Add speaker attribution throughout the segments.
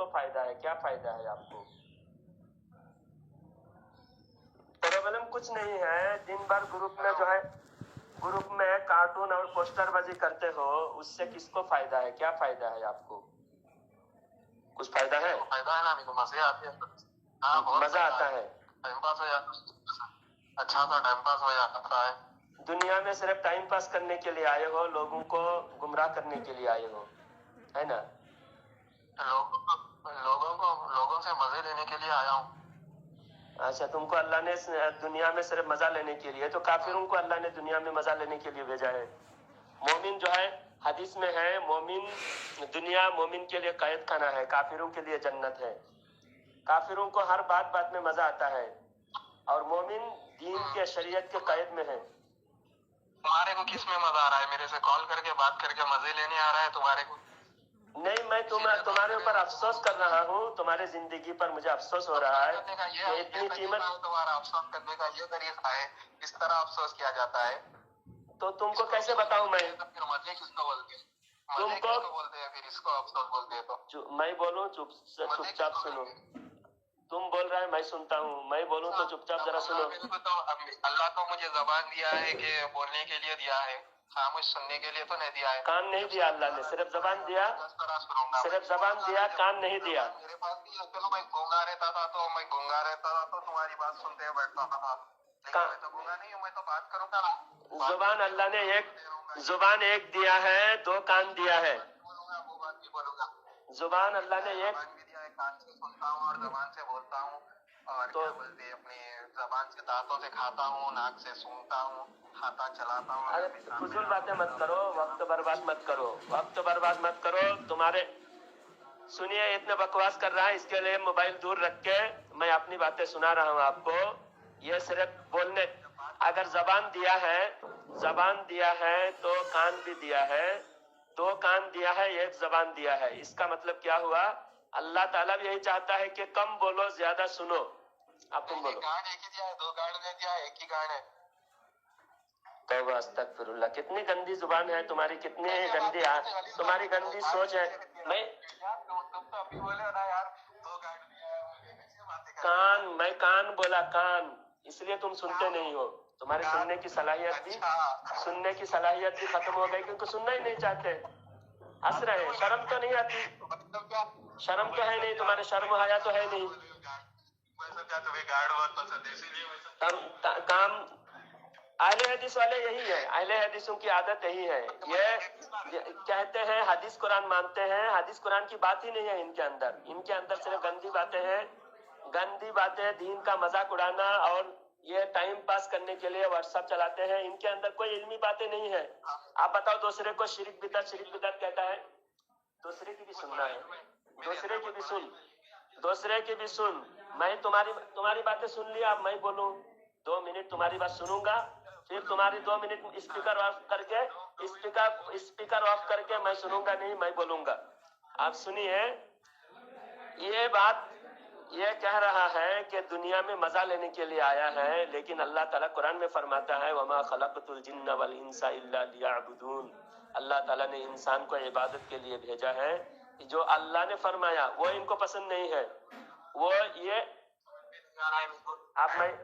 Speaker 1: किसको फायदा है, क्या फायदा है आपको? प्रॉब्लम कुछ नहीं है, दिन भर ग्रुप में जो है ग्रुप में कार्टून और पोस्टरबाजी करते हो, उससे किसको फायदा है, क्या फायदा है आपको? कुछ फायदा है?
Speaker 2: फायदा है ना, मेरे को मजे आते हैं। हाँ, बहुत
Speaker 1: मजा आता है,
Speaker 2: टाइम पास हो जाता है, अच्छा सा टाइम पास हो जाता है।
Speaker 1: दुनिया में सिर्फ टाइम पास करने के लिए आए हो, लोगों को गुमराह करने के लिए आए हो, है ना?
Speaker 2: लोगों से मजे लेने के लिए आया हूँ।
Speaker 1: अच्छा, तुमको अल्लाह ने दुनिया में सिर्फ मजा लेने के लिए, तो काफिरों को अल्लाह ने दुनिया में मजा लेने के लिए भेजा है। मोमिन जो है, हदीस में है, मोमिन दुनिया मोमिन के लिए कैद खाना है, काफिरों के लिए जन्नत है। काफिरों को हर बात बात में मजा आता है, और मोमिन दीन के शरीयत के कैद में है।
Speaker 2: तुम्हारे को किस में मजा आ रहा है? मेरे से कॉल करके बात करके मजे लेने आ रहा है तुम्हारे को?
Speaker 1: नहीं, मैं तुम्हारे ऊपर अफसोस कर रहा हूँ, तुम्हारे जिंदगी पर मुझे अफसोस हो रहा है कि इतनी कीमत।
Speaker 2: तुम्हारा अफसोस करने का ये तरीका है, इस तरह अफसोस किया जाता है।
Speaker 1: तो तुमको कैसे बताऊं मैं?
Speaker 2: फिर मजे किसको बोलते हैं?
Speaker 1: तुमको
Speaker 2: बोलते हैं, फिर इसको अफसोस बोलते हैं। तो
Speaker 1: मैं बोलूं चुपचाप सुनो। तुम बोल रहे हैं, मैं सुनता हूँ, मैं बोलूं तो चुपचाप जरा सुनो।
Speaker 2: अल्लाह तो मुझे जबान दिया है कि बोलने के लिए दिया है, खामोश सुनने के लिए तो नहीं दिया है।
Speaker 1: कान नहीं दिया अल्लाह ने, सिर्फ जबान दिया, सिर्फ जबान दिया, कान नहीं दिया।
Speaker 2: मेरे पास भी चलो, मैं गूंगा रहता था तो तुम्हारी बात सुनते हुए बैठता था, लेकिन मैं तो गूंगा नहीं हूँ, मैं तो बात करूंगा ना।
Speaker 1: जुबान अल्लाह ने जुबान एक दिया है, दो कान दिया है।
Speaker 2: वो बात भी बोलूंगा।
Speaker 1: जुबान अल्लाह ने एक
Speaker 2: भी दिया है, कान से सुनता हूँ और जबान से बोलता हूँ, और
Speaker 1: तो
Speaker 2: क्या बोलते हैं, अपने जबान से दांतों से खाता हूँ, नाक से सूंघता हूँ, खाता चलाता हूँ।
Speaker 1: अरे फजूल बातें मत करो, वक्त बर्बाद मत करो, वक्त बर्बाद मत करो। तुम्हारे सुनिए, इतने बकवास कर रहा है, इसके लिए मोबाइल दूर रख के मैं अपनी बातें सुना रहा हूँ आपको। ये सिर्फ बोलने, अगर जबान दिया है तो कान भी दिया है, दो कान दिया है, एक जबान दिया है। इसका मतलब क्या हुआ? अल्लाह ताला भी यही चाहता है कि कम बोलो, ज्यादा सुनो। अब तुम बोलो।
Speaker 2: गार्ड एक ही दिया है, दो गार्ड नहीं दिया है, एक ही गार्ड है।
Speaker 1: तौबा अस्तगफिरुल्लाह, कितनी गंदी जुबान है तुम्हारी, कितनी गंदी तुम्हारी गंदी सोच है।
Speaker 2: तुम तो अभी बोले ना यार, दो गार्ड दिया है।
Speaker 1: मैं कान बोला, कान, इसलिए तुम सुनते नहीं हो। तुम्हारी सुनने की सलाहियत भी खत्म हो गई, क्योंकि सुनना ही नहीं चाहते। हंस रहे, शर्म तो नहीं आती? शर्म तो है नहीं तुम्हारे, शर्म हया तो है नहीं। काम अहले हदीस वाले यही है, अहले हदीसों की आदत यही है। ये कहते हैं हदीस कुरान मानते हैं, हदीस कुरान की बात ही नहीं है इनके अंदर सिर्फ गंदी बातें हैं, गंदी बातें, दीन का मजाक उड़ाना, और ये टाइम पास करने के लिए व्हाट्सएप चलाते हैं। इनके अंदर कोई इल्मी बातें नहीं है। आप बताओ, दूसरे को शिरक बिदअत कहता है, दूसरे की भी सुनना है, दूसरे की भी सुन। मैं तुम्हारी बातें सुन लिया, अब मैं बोलूं 2 मिनट तुम्हारी बात सुनूंगा, फिर तुम्हारी 2 मिनट स्पीकर ऑफ करके मैं सुनूंगा नहीं, मैं बोलूंगा। आप सुनिए, ये बात ये कह रहा है कि दुनिया में मजा लेने के लिए आया है, लेकिन अल्लाह ताला कुरान में फरमाता है, वमा खलक़तुल जिन्ना वल इंसा इल्ला लियअबुदून। अल्लाह ताला ने इंसान को इबादत के लिए भेजा है। जो अल्लाह ने फरमाया वो इनको पसंद नहीं है। वो ये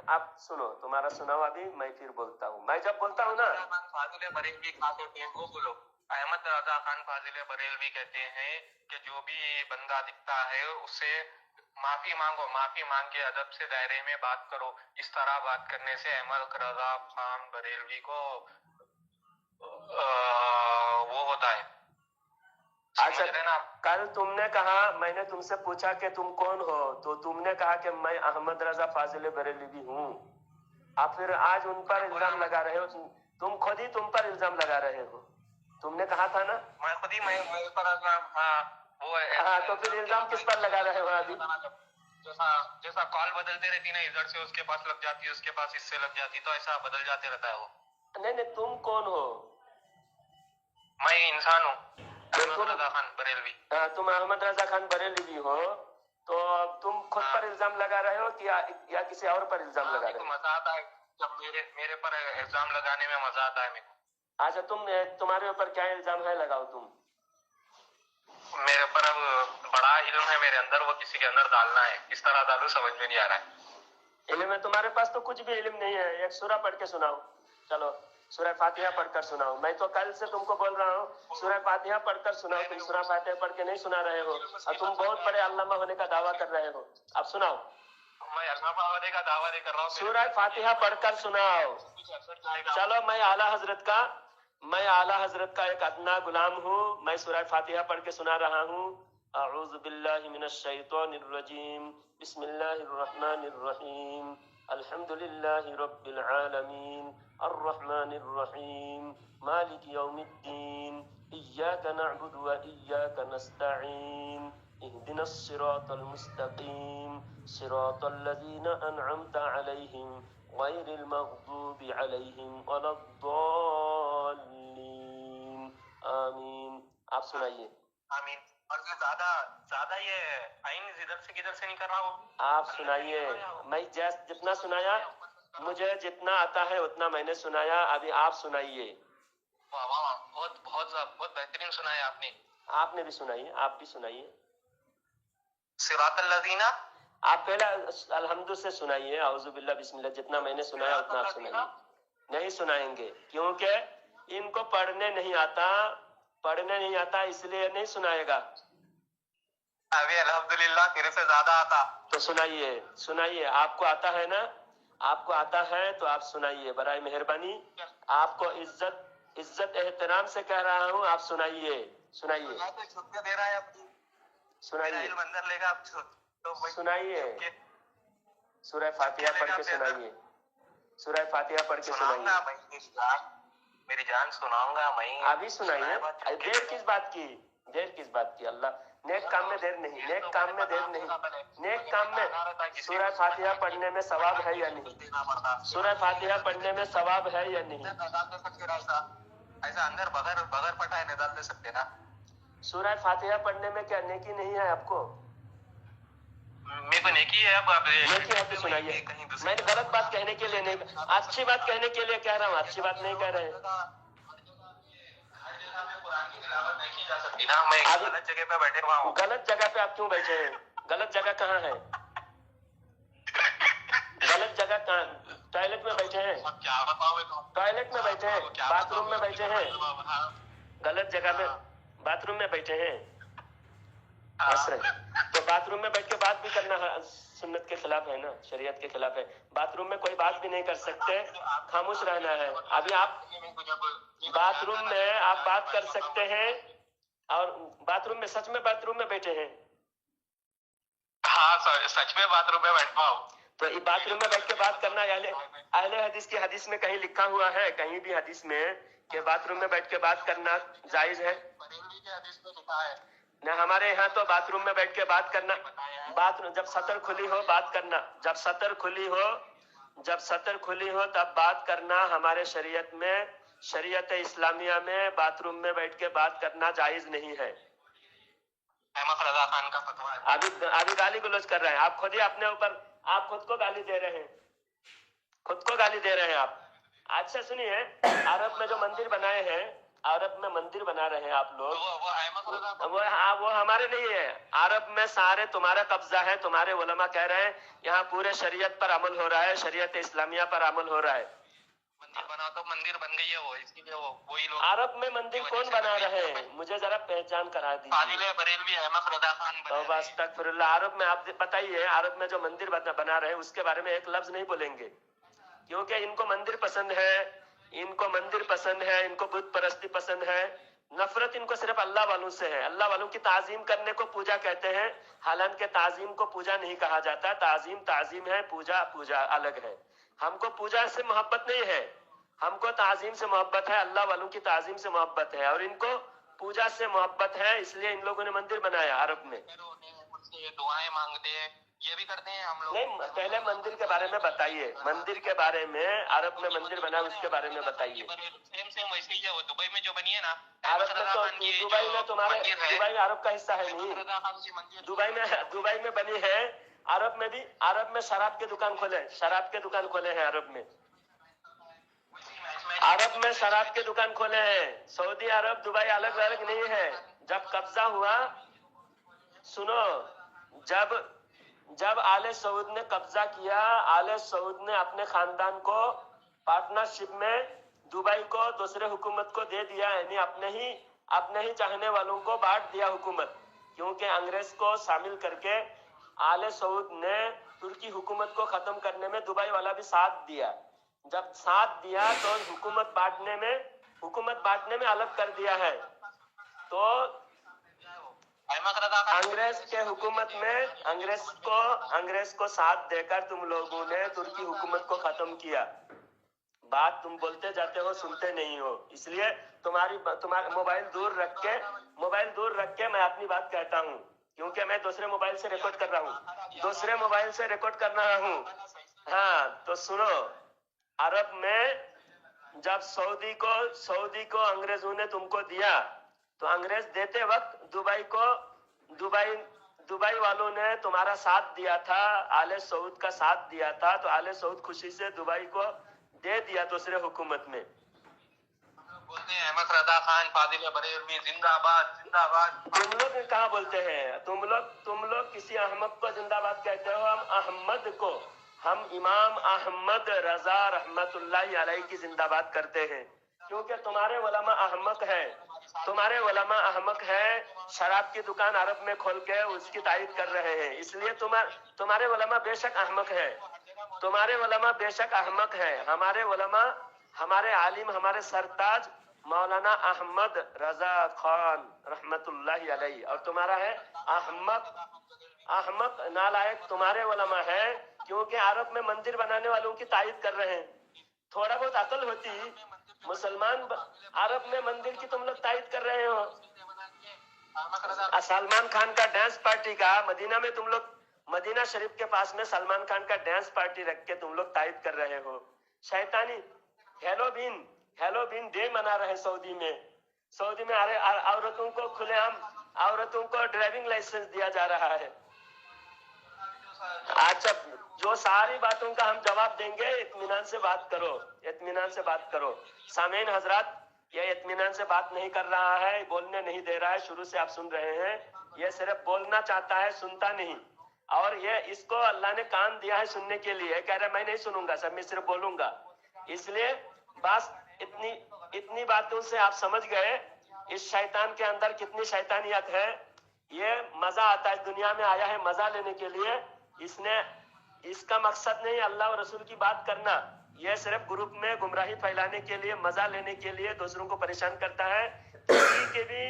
Speaker 1: आप सुनो, तुम्हारा सुनाओ अभी, मैं फिर बोलता हूँ। मैं जब बोलता हूँ ना,
Speaker 2: अहमद रजा खान फाजिल बरेलवी कहते हैं कि जो भी बंदा दिखता है उससे माफी मांग के अदब से दायरे में बात करो। इस तरह बात करने से अहमद रजा खान बरेलवी को वो होता है।
Speaker 1: अच्छा, कल तुमने कहा, मैंने तुमसे पूछा कि तुम कौन हो, तो तुमने कहा कि मैं अहमद रजा फाजिल बरेलवी हूँ। आप फिर आज उन पर इल्जाम लगा रहे हो, तुम खुद ही तुम पर इल्जाम लगा रहे हो। तुमने कहा था ना,
Speaker 2: मैं खुद ही मैं पर
Speaker 1: तो फिर इल्जाम किस पर लगा रहे हो अभी?
Speaker 2: जैसा कॉल बदलते रहती ना, इधर से उसके पास लग जाती, उसके पास इससे लग जाती, तो ऐसा बदल जाते रहता है वो।
Speaker 1: नहीं, तुम कौन हो?
Speaker 2: मैं इंसान हूँ, अहमद रजा खान बरेलवी।
Speaker 1: तुम अहमद रजा खान बरेलवी हो, तो तुम खुद पर इल्जाम लगा रहे हो कि या किसी और पर इल्जाम लगा रहे हो?
Speaker 2: मजा आता है जब मेरे पर इल्जाम लगाने में मजा आता है मेरे को।
Speaker 1: अच्छा, तुम्हारे ऊपर क्या इल्जाम है, लगाओ तुम।
Speaker 2: میرے پر اب بڑا علم ہے میرے اندر, وہ کسی کے اندر ڈالنا ہے, کس طرح ڈالوں سمجھ میں نہیں آ رہا ہے.
Speaker 1: علم ہے تمہارے پاس تو کچھ بھی علم نہیں ہے. ایک سورہ پڑھ کے سناؤ, چلو سورہ فاتحہ پڑھ کر سناؤ. میں تو کل سے تم کو بول رہا ہوں سورہ فاتحہ پڑھ کر سناؤ. تم سورہ فاتحہ پڑھ کے نہیں سنا رہے ہو اور تم بہت بڑے علامہ ہونے کا دعویٰ کر رہے ہو. اب سناؤ,
Speaker 2: میں علامہ ہونے کا دعویٰ نہیں کر رہا ہوں.
Speaker 1: سورہ فاتحہ پڑھ کر سناؤ. چلو میں اعلیٰ حضرت کا ایک ادنا غلام ہوں. میں سورہ فاتحہ پڑھ کے سنا رہا ہوں. اعوذ باللہ من الشیطان الرجیم, بسم اللہ الرحمن الرحیم, الحمد للہ رب العالمین, الرحمن الرحیم, مالک یوم الدین, ایاک نعبد و ایاک نستعین, اهدنا الصراط المستقیم, صراط الذین انعمت علیہم غیر المغضوب علیہم ولا الضالین, آمین. آپ سنائیے.
Speaker 2: آمین. اور زیادہ یہ آئین ادھر سے کدھر سے نہیں کر رہا ہوں.
Speaker 1: آپ سنائیے. میں جتنا سنایا, مجھے جتنا آتا ہے اتنا میں نے سنایا. ابھی آپ سنائیے.
Speaker 2: واہ واہ, بہت بہترین سنایا آپ نے.
Speaker 1: آپ نے بھی سنائیے, آپ بھی سنائیے.
Speaker 2: صراط الذین,
Speaker 1: آپ پہلے الحمد سے سنائیے, اعوذ باللہ بسم اللہ. جتنا میں نے سنایا اتنا آپ سنائیے. نہیں سنائیں گے کیونکہ ان کو پڑھنے نہیں آتا اس لیے نہیں سنائے گا.
Speaker 2: ابھی الحمدللہ تیرے سے زیادہ آتا.
Speaker 1: تو سنائیے. آپ کو آتا ہے نا, آپ کو آتا ہے تو آپ سنائیے برائے مہربانی. آپ کو عزت احترام سے کہہ رہا ہوں, آپ سنائیے.
Speaker 2: چھٹیاں دے رہا ہے اپنی,
Speaker 1: سنائیے.
Speaker 2: اندر لے گا
Speaker 1: سنائیے. سورہ فاتحہ پڑھ کے سنائیے. سورہ فاتحہ پڑھ کے سنائیے.
Speaker 2: میری جان سناؤں گا میں.
Speaker 1: ابھی سنائیے. دیر کس بات کی. اللہ نیک کام میں دیر نہیں. نیک کام میں سورہ فاتحہ پڑھنے میں ثواب ہے یا نہیں؟ سورہ فاتحہ پڑھنے میں ثواب ہے یا نہیں؟
Speaker 2: ایسا اندر بغیر پٹائے نہیں ڈال دے سکتے نا.
Speaker 1: سورہ فاتحہ پڑھنے میں کیا نیکی نہیں ہے آپ کو؟
Speaker 2: میرے کو نیکی ہے. اب
Speaker 1: نیکی ہے تو سنائیے. میں غلط بات کہنے کے لیے نہیں, اچھی بات کہنے کے لیے کہہ رہا ہوں. اچھی بات نہیں کہہ رہے ہیں.
Speaker 2: غلط جگہ پہ بیٹھے ہوا ہوں.
Speaker 1: غلط جگہ پہ آپ کیوں بیٹھے ہیں؟ غلط جگہ کہاں ہے؟ غلط جگہ کہاں؟ ٹوائلٹ میں بیٹھے ہیں. ٹوائلٹ میں بیٹھے ہیں, باتھ روم میں بیٹھے ہیں. غلط جگہ میں باتھ روم میں بیٹھے ہیں. تو باتھ روم میں بیٹھ کے بات بھی کرنا سنت کے خلاف ہے نا, شریعت کے خلاف ہے. باتھ روم میں کوئی بات بھی نہیں کر سکتے, خاموش رہنا ہے. ابھی آپ باتھ روم میں آپ بات کر سکتے ہیں, اور باتھ روم میں سچ میں باتھ روم میں بیٹھے ہیں.
Speaker 2: ہاں سچ میں باتھ روم میں بیٹھا ہوں.
Speaker 1: تو یہ باتھ روم میں بیٹھ کے بات کرنا اہل حدیث کی حدیث میں کہیں لکھا ہوا ہے, کہیں بھی حدیث میں کہ باتھ روم میں بیٹھ کے بات کرنا جائز ہے؟ نہ ہمارے یہاں تو باتھ روم میں بیٹھ کے بات کرنا, جب سطر کھلی ہو بات کرنا, جب سطر کھلی ہو تب بات کرنا. ہمارے شریعت میں, شریعت اسلامیہ میں باتھ روم میں بیٹھ کے بات کرنا جائز نہیں ہے.
Speaker 2: احمد رضا خان کا فتویٰ ہے.
Speaker 1: ابھی گالی گلوچ کر رہے ہیں آپ. خود ہی اپنے اوپر آپ خود کو گالی دے رہے ہیں. آپ اچھا سنیے, عرب میں جو مندر بنائے ہیں, عرب میں مندر بنا رہے ہیں آپ لوگ, وہ ہمارے نہیں ہے. عرب میں سارے تمہارا قبضہ ہے. تمہارے علماء کہہ رہے ہیں یہاں پورے شریعت پر عمل ہو رہا ہے, شریعت اسلامیہ پر عمل ہو رہا ہے.
Speaker 2: مندر بنا تو مندر بن گئی ہے وہ, اس لیے وہی لوگ.
Speaker 1: عرب میں مندر کون بنا رہے ہیں؟ مجھے ذرا پہچان کرا دیجیے.
Speaker 2: فاضل بریلوی احمد رضا خان.
Speaker 1: توبہ استغفر اللہ. عرب میں آپ بتائیے, عرب میں جو مندر بنا رہے ہیں اس کے بارے میں ایک لفظ نہیں بولیں گے, کیونکہ ان کو مندر پسند ہے, ان کو بت پرستی پسند ہے. نفرت ان کو صرف اللہ والوں سے ہے. اللہ والوں کی تعظیم کرنے کو پوجا کہتے ہیں, حالانکہ تعظیم کو پوجا نہیں کہا جاتا. تعظیم ہے, پوجا الگ ہے. ہم کو پوجا سے محبت نہیں ہے, ہم کو تعظیم سے محبت ہے. اللہ والوں کی تعظیم سے محبت ہے, اور ان کو پوجا سے محبت ہے, اس لیے ان لوگوں نے مندر بنایا عرب میں.
Speaker 2: دعائیں مانگتے ہیں, یہ بھی کرتے ہیں ہم لوگ.
Speaker 1: نہیں, پہلے مندر کے بارے میں بتائیے. مندر کے بارے میں, عرب میں مندر بنا اس کے بارے میں بتائیے.
Speaker 2: سیم ویسے ہی ہے وہ. دبئی میں جو بنی ہے نا,
Speaker 1: عرب میں تو دبئی میں دبئی میں عرب کا حصہ ہے نہیں. دبئی میں بنی ہے. عرب میں شراب کے دکان کھولے ہیں. عرب میں شراب کے دکان کھولے ہیں. سعودی عرب دبئی الگ نہیں ہے. جب قبضہ ہوا सुनो, जब जब आले सऊद ने कब्जा किया, आले सऊद ने अपने खानदान को पार्टनरशिप में दुबई को दूसरे हुकूमत को दे दिया, यानी अपने ही चाहने वालों को बांट दिया हुकूमत, क्योंकि अंग्रेज को शामिल करके आले सऊद ने तुर्की हुकूमत को खत्म करने में दुबई वाला भी साथ दिया। जब साथ दिया तो हुकूमत बांटने में अलग कर दिया है। तो अंग्रेज के हुकूमत में अंग्रेज को साथ देकर तुम लोगों ने तुर्की हुकूमत को खत्म किया। बात तुम बोलते जाते हो, सुनते नहीं हो, इसलिए तुम्हारा मोबाइल दूर रख के मैं अपनी बात कहता हूँ, क्योंकि मैं दूसरे मोबाइल से रिकॉर्ड कर रहा हूँ। हाँ, तो सुनो, अरब में जब सऊदी को अंग्रेजों ने तुमको दिया, तो अंग्रेज देते वक्त दुबई वालों ने तुम्हारा साथ दिया था, आले सऊद का साथ दिया था, तो आले सऊद खुशी से दुबई को दे दिया दूसरे हुकूमत में।
Speaker 2: बोलते हैं अहमद रजा खान फाजिल बरेलवी जिंदाबाद जिंदाबाद।
Speaker 1: तुम लोग कहाँ बोलते हैं? तुम लोग किसी अहमद को जिंदाबाद कहते हो, हम इमाम अहमद रजा रहमतुल्लाहि अलैहि की जिंदाबाद करते हैं, क्योंकि तुम्हारे उलमा अहमक है, शराब की दुकान अरब में खोल के उसकी तारीफ कर रहे हैं, इसलिए तुम्हारे उलमा बेशक अहमक है। हमारे उलमा, हमारे आलिम, हमारे सरताज मौलाना अहमद रजा खान रहमतुल्लाहि अलैहि, और तुम्हारा है अहमक नालायक तुम्हारे उलमा है, क्योंकि अरब में मंदिर बनाने वालों की तारीफ कर रहे हैं। थोड़ा बहुत अकल होती, मुसलमान अरब में मंदिर की तुम लोग तारीफ कर रहे हो। सलमान खान का डांस पार्टी का मदीना शरीफ के पास में सलमान खान का डांस पार्टी रख के तुम लोग तारीफ कर रहे हो। शैतानी हेलोवीन डे मना रहे सऊदी में अरे औरतों को खुलेआम औरतों को ड्राइविंग लाइसेंस दिया जा रहा है। अच्छा, जो सारी बातों का हम जवाब देंगे, इत्मीनान से बात करो। सामीन हजरात, ये इत्मीनान से बात नहीं कर रहा है, बोलने नहीं दे रहा है, शुरू से आप सुन रहे हैं, ये सिर्फ बोलना चाहता है, सुनता नहीं। और ये इसको अल्लाह ने कान दिया है सुनने के लिए, कह रहा है मैं नहीं सुनूंगा, सब मैं सिर्फ बोलूंगा। इसलिए बस इतनी बातों से आप समझ गए इस शैतान के अंदर कितनी शैतानियत है। ये मजा आता है, दुनिया में आया है मजा लेने के लिए, इसका मकसद नहीं अल्लाह और रसूल की बात करना, ये सिर्फ ग्रुप में गुमराही फैलाने के लिए, मजा लेने के लिए दूसरों को परेशान करता है। किसी के भी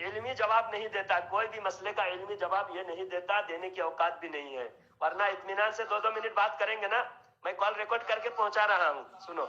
Speaker 1: इल्मी जवाब नहीं देता, कोई भी मसले का इल्मी जवाब ये नहीं देता, देने की औकात भी नहीं है। वरना इत्मीनान से 2-2 मिनट बात करेंगे ना, मैं कॉल रिकॉर्ड करके पहुंचा रहा हूँ, सुनो।